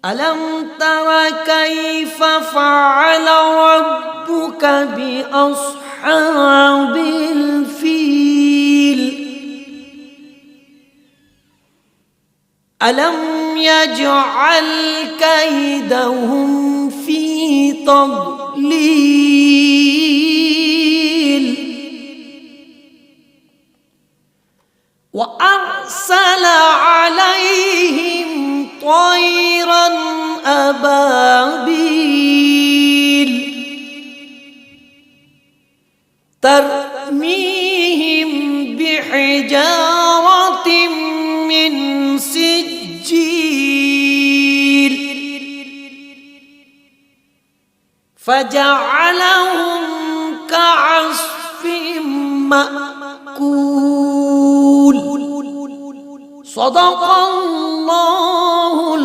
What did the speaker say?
ألم تر كيف فعل ربك بأصحاب الفيل ألم يجعل كيدهم في تضليل وأرسل عليهم طيرا أبابيل ترميهم بحجارة من سجيل فجعلهم كعصف مأكول. صدق الله